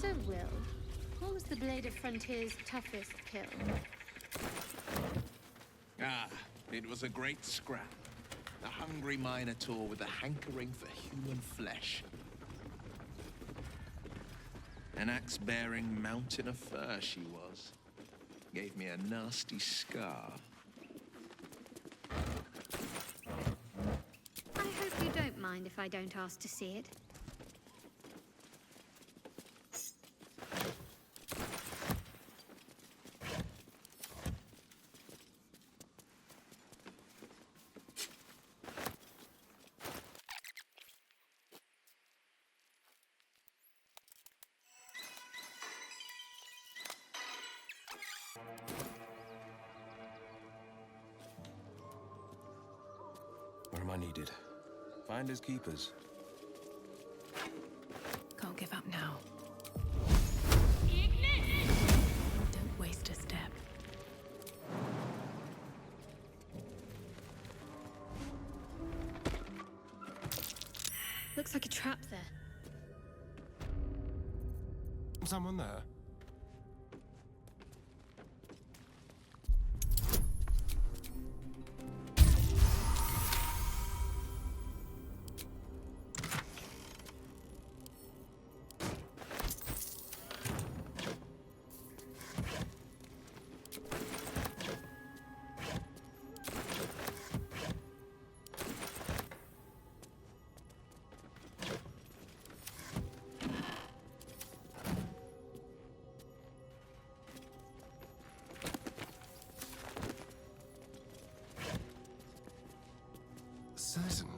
So, Will, what was the Blade of Frontier's toughest kill? Ah, it was a great scrap. A hungry minotaur with a hankering for human flesh. An axe-bearing mountain of fur she was. Gave me a nasty scar. I hope you don't mind if I don't ask to see it. Where am I needed? Finders keepers. Can't give up now. Ignis! Don't waste a step. Looks like a trap there. Someone there? Certainly.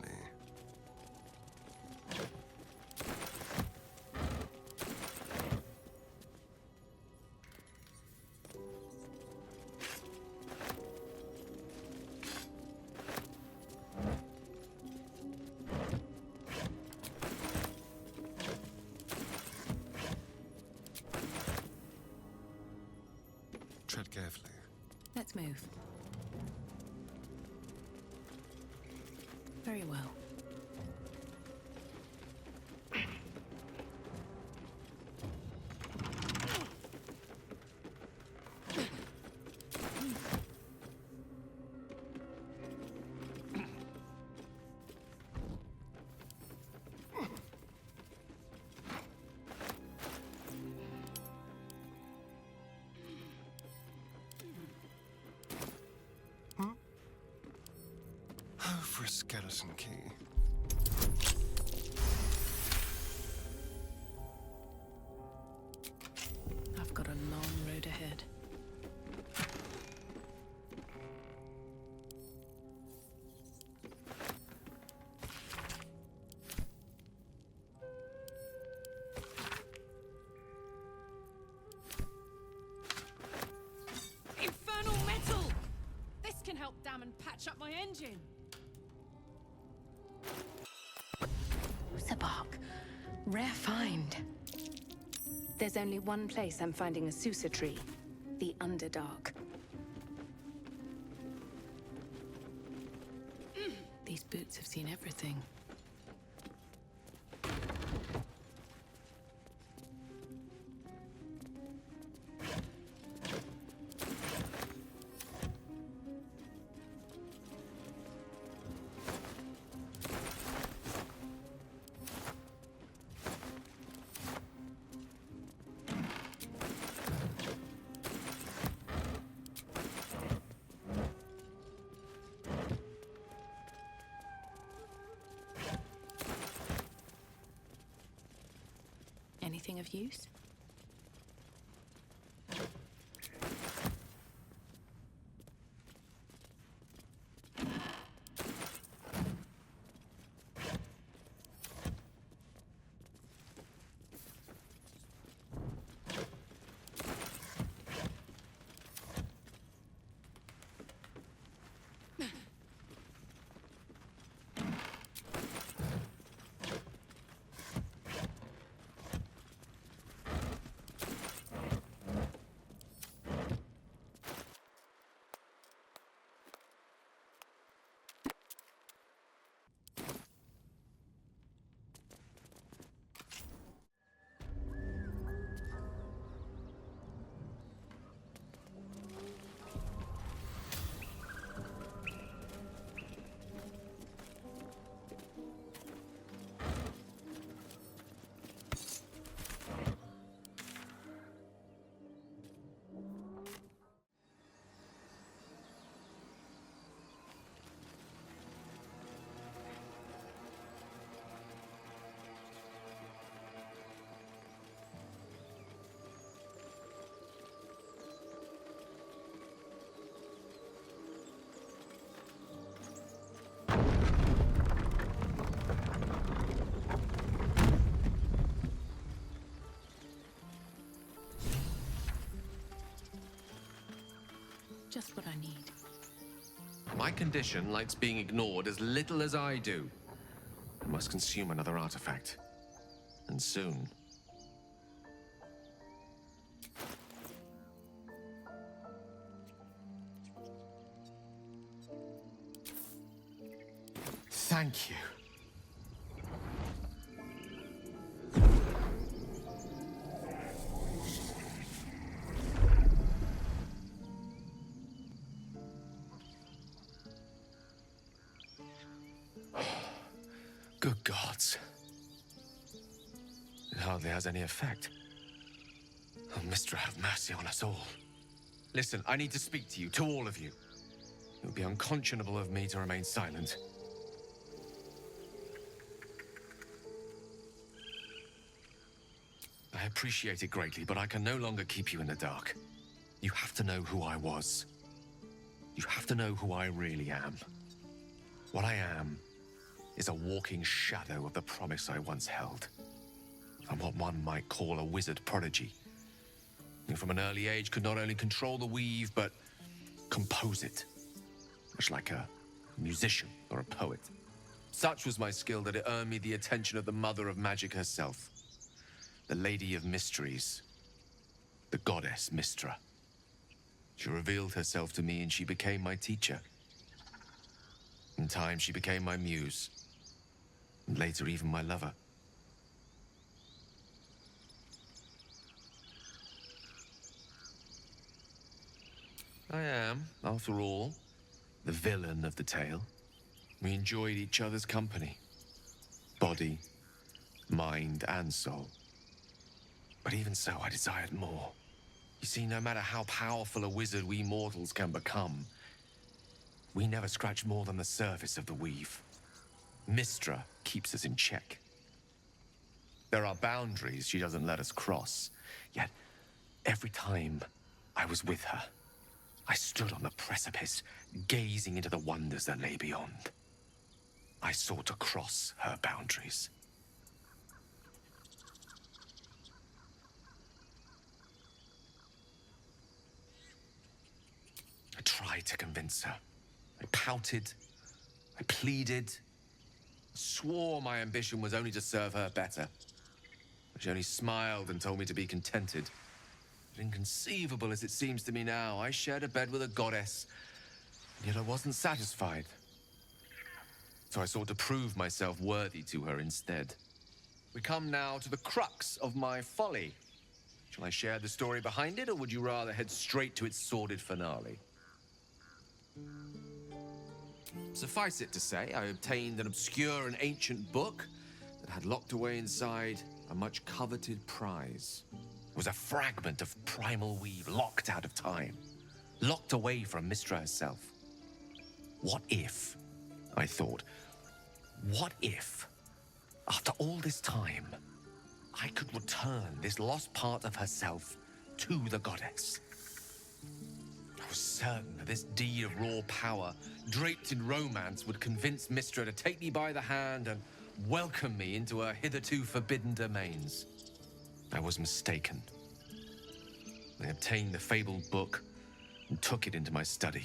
Tread carefully. Let's move. Very well. Oh, for a skeleton key. I've got a long road ahead. Infernal metal! This can help dam and patch up my engine. Sabak. Rare find. There's only one place I'm finding a Susa tree. The Underdark. These boots have seen everything. Anything of use? Just what I need. My condition likes being ignored as little as I do. I must consume another artifact. And soon. Thank you. Good gods. It hardly has any effect. Oh, Mystra, have mercy on us all. Listen, I need to speak to you, to all of you. It would be unconscionable of me to remain silent. I appreciate it greatly, but I can no longer keep you in the dark. You have to know who I was. You have to know who I really am. What I am is a walking shadow of the promise I once held. I'm what one might call a wizard prodigy. And from an early age could not only control the weave, but compose it. Much like a musician or a poet. Such was my skill that it earned me the attention of the mother of magic herself. The Lady of Mysteries. The goddess Mystra. She revealed herself to me and she became my teacher. In time, she became my muse. And later, even my lover. I am, after all, the villain of the tale. We enjoyed each other's company. Body, mind, and soul. But even so, I desired more. You see, no matter how powerful a wizard we mortals can become, we never scratch more than the surface of the weave. Mystra keeps us in check. There are boundaries she doesn't let us cross. Yet, every time I was with her, I stood on the precipice, gazing into the wonders that lay beyond. I sought to cross her boundaries. I tried to convince her. I pouted. I pleaded. Swore my ambition was only to serve her better. She only smiled and told me to be contented. But inconceivable as it seems to me now, I shared a bed with a goddess, and yet I wasn't satisfied. So I sought to prove myself worthy to her instead. We come now to the crux of my folly. Shall I share the story behind it, or would you rather head straight to its sordid finale? Suffice it to say, I obtained an obscure and ancient book that had locked away inside a much coveted prize. It was a fragment of primal weave locked out of time, locked away from Mystra herself. What if, I thought, what if, after all this time, I could return this lost part of herself to the goddess? I was certain that this deed of raw power, draped in romance, would convince Mystra to take me by the hand and welcome me into her hitherto forbidden domains. I was mistaken. I obtained the fabled book and took it into my study.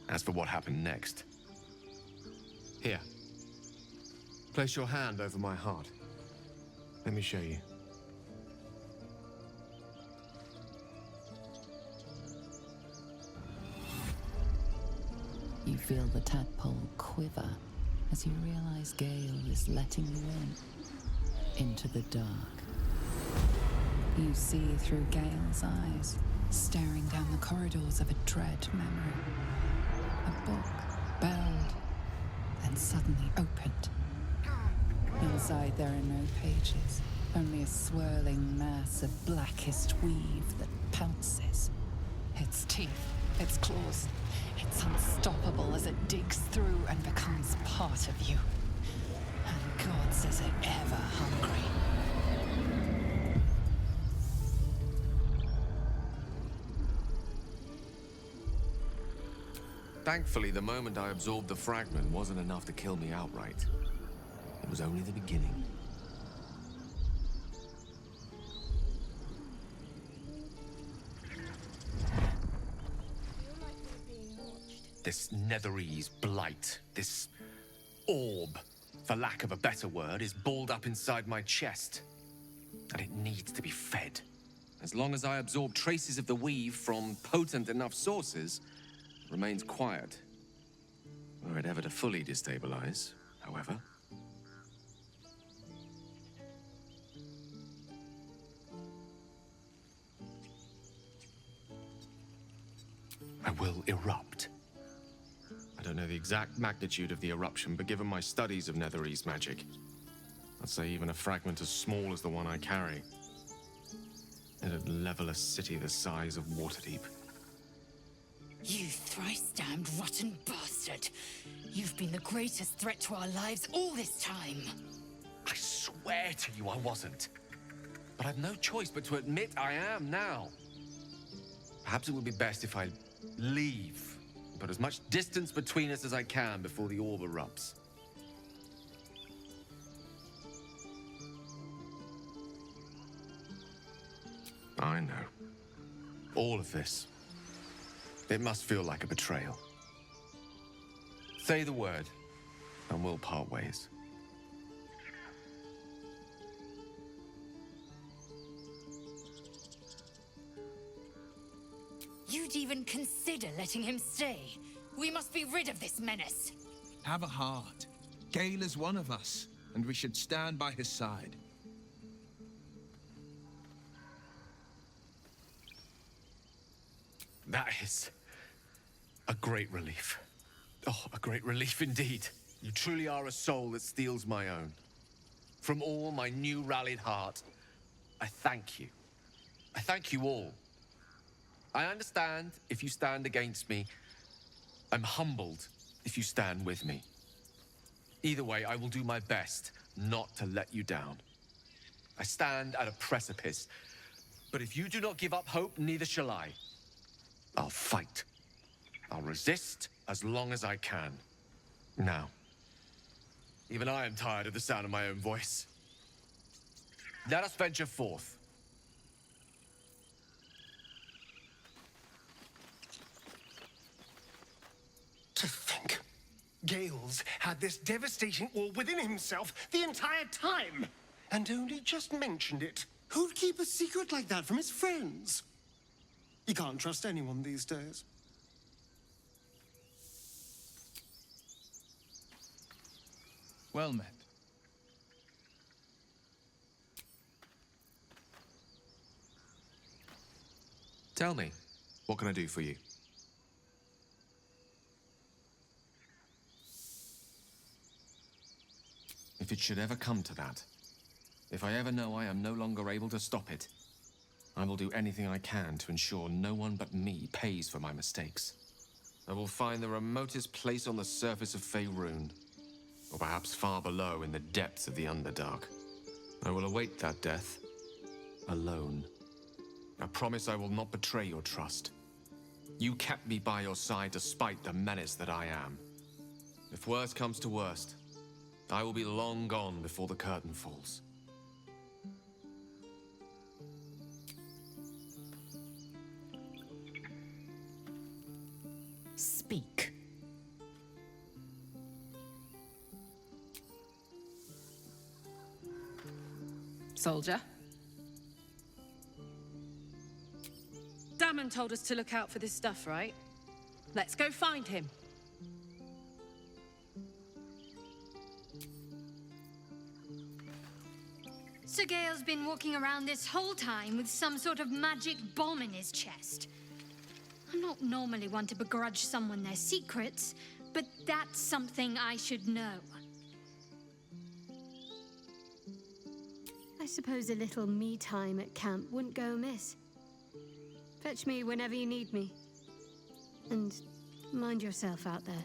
As for what happened next... Here. Place your hand over my heart. Let me show you. You feel the tadpole quiver as you realize Gale is letting you into the dark. You see through Gale's eyes, staring down the corridors of a dread memory. A book, bound, then suddenly opened. Inside there are no pages, only a swirling mass of blackest weave that pounces. Its teeth, its claws, it's unstoppable as it digs through and becomes part of you. And God says it ever hungry. Thankfully, the moment I absorbed the fragment wasn't enough to kill me outright. It was only the beginning. This netherese blight, this orb, for lack of a better word, is balled up inside my chest. And it needs to be fed. As long as I absorb traces of the weave from potent enough sources, it remains quiet. Were it ever to fully destabilize, however. I will erupt. I don't know the exact magnitude of the eruption, but given my studies of netherese magic, I'd say even a fragment as small as the one I carry, it'd level a city the size of Waterdeep. You thrice-damned rotten bastard! You've been the greatest threat to our lives all this time! I swear to you I wasn't. But I've no choice but to admit I am now. Perhaps it would be best if I leave, put as much distance between us as I can before the orb erupts. I know. All of this. It must feel like a betrayal. Say the word, and we'll part ways. You'd even consider letting him stay. We must be rid of this menace. Have a heart. Gale is one of us, and we should stand by his side. That is a great relief. Oh, a great relief indeed. You truly are a soul that steals my own. From all my new rallied heart, I thank you. I thank you all. I understand if you stand against me. I'm humbled if you stand with me. Either way, I will do my best not to let you down. I stand at a precipice, but if you do not give up hope, neither shall I. I'll fight. I'll resist as long as I can. Now, even I am tired of the sound of my own voice. Let us venture forth. To think, Gale's had this devastating orb within himself the entire time, and only just mentioned it. Who'd keep a secret like that from his friends? You can't trust anyone these days. Well met. Tell me, what can I do for you? If it should ever come to that, if I ever know I am no longer able to stop it, I will do anything I can to ensure no one but me pays for my mistakes. I will find the remotest place on the surface of Faerun, or perhaps far below in the depths of the Underdark. I will await that death, alone. I promise I will not betray your trust. You kept me by your side despite the menace that I am. If worst comes to worst, I will be long gone before the curtain falls. Speak. Soldier? Damon told us to look out for this stuff, right? Let's go find him. So Gale's been walking around this whole time with some sort of magic bomb in his chest. I'm not normally one to begrudge someone their secrets, but that's something I should know. I suppose a little me time at camp wouldn't go amiss. Fetch me whenever you need me. And mind yourself out there.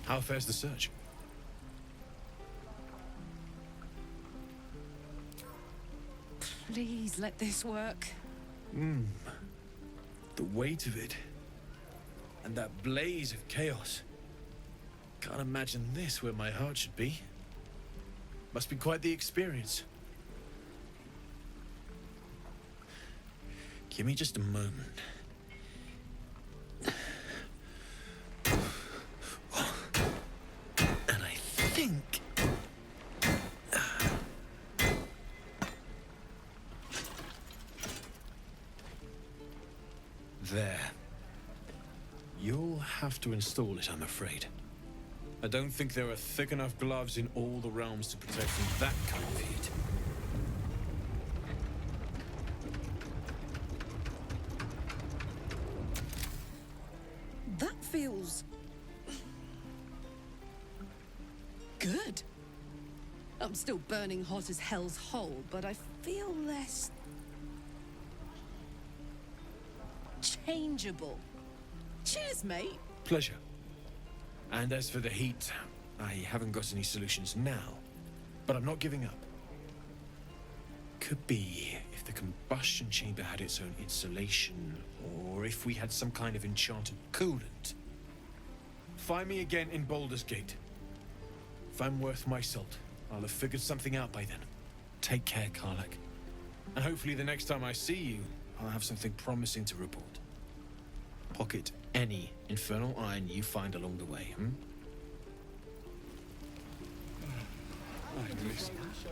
How fares the search? Please let this work. The weight of it. And that blaze of chaos. Can't imagine this where my heart should be. Must be quite the experience. Give me just a moment. And I think... There. You'll have to install it, I'm afraid. I don't think there are thick enough gloves in all the realms to protect from that kind of heat. That feels... good. I'm still burning hot as hell's hole, but I feel less... changeable. Cheers, mate. Pleasure. And as for the heat, I haven't got any solutions now, but I'm not giving up. Could be if the combustion chamber had its own insulation, or if we had some kind of enchanted coolant. Find me again in Baldur's Gate. If I'm worth my salt, I'll have figured something out by then. Take care, Karlach. And hopefully the next time I see you, I'll have something promising to report. Pocket any infernal iron you find along the way, Right, miss.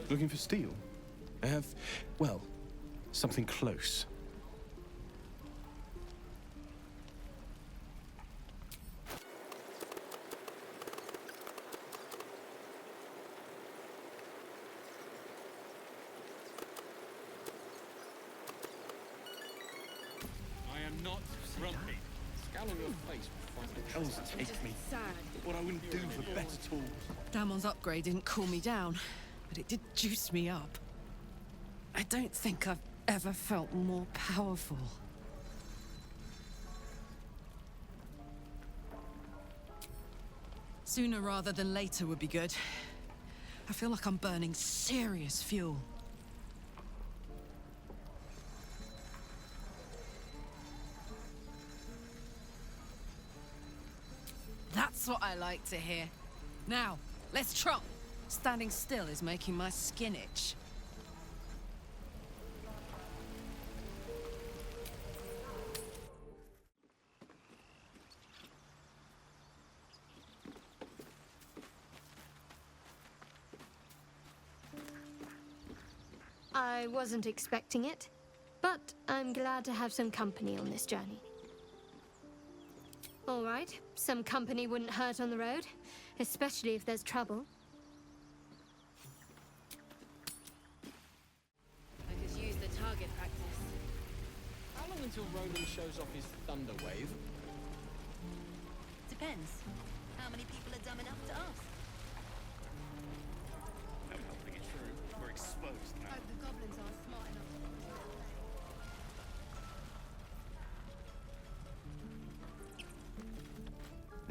Looking for steel? I have, well, something close. I am not grumpy. Scowl on your face will find the hell's take me. Sad. What I wouldn't do for better tools. Damon's upgrade didn't cool me down, but it did juice me up. I don't think I've ever felt more powerful. Sooner rather than later would be good. I feel like I'm burning serious fuel. That's what I like to hear. Now, let's trot. Standing still is making my skin itch. I wasn't expecting it, but I'm glad to have some company on this journey. All right, some company wouldn't hurt on the road, especially if there's trouble. I could use the target practice. How long until Roland shows off his thunder wave? Depends. How many people are dumb enough to ask? No helping it true. We're exposed now. The goblins are smart enough to...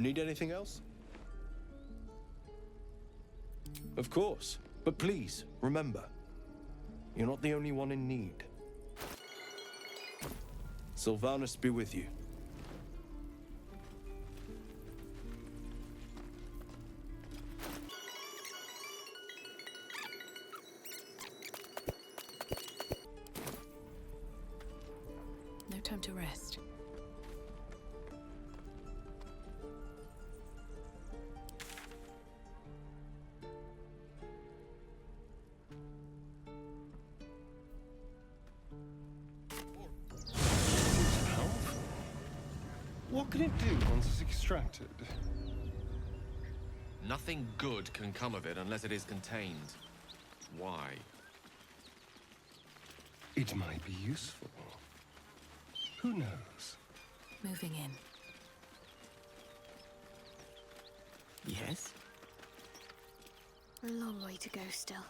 Need anything else? Of course, but please, remember, you're not the only one in need. Sylvanas be with you. No time to rest. What can it do once it's extracted? Nothing good can come of it unless it is contained. Why? It might be useful. Who knows? Moving in. Yes? A long way to go still.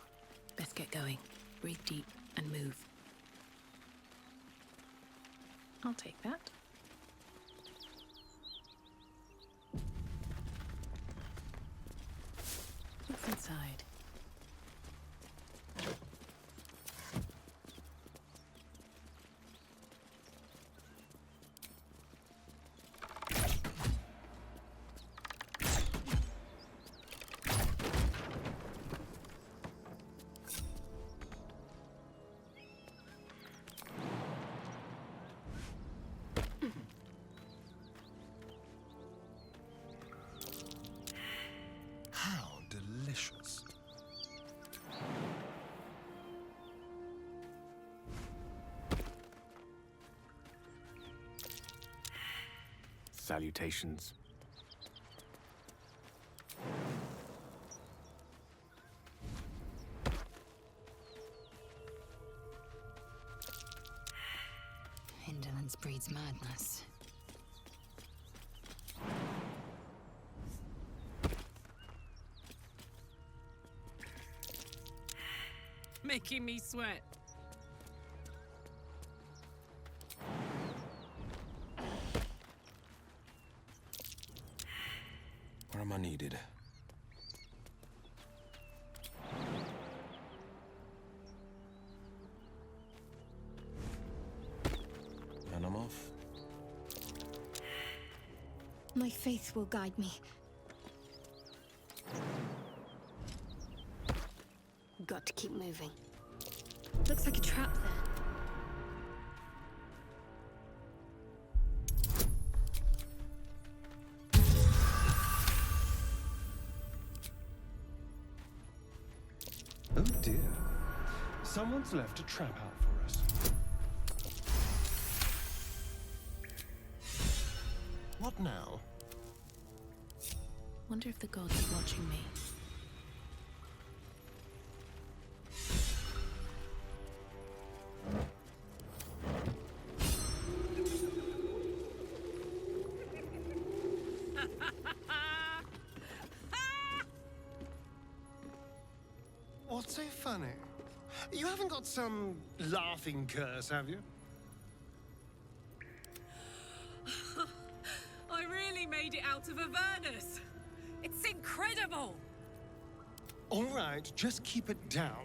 Let's get going. Breathe deep and move. I'll take that. What's inside? How delicious. Salutations. Indolence breeds madness. Making me sweat. Where am I needed? And I'm off. My faith will guide me. Got to keep moving. Looks like a trap there. Oh dear. Someone's left a trap out for us. What now? Wonder if the gods are watching me. What's so funny? You haven't got some laughing curse, have you? I really made it out of Avernus. It's incredible. All right, just keep it down.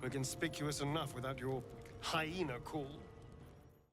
We're conspicuous enough without your hyena call.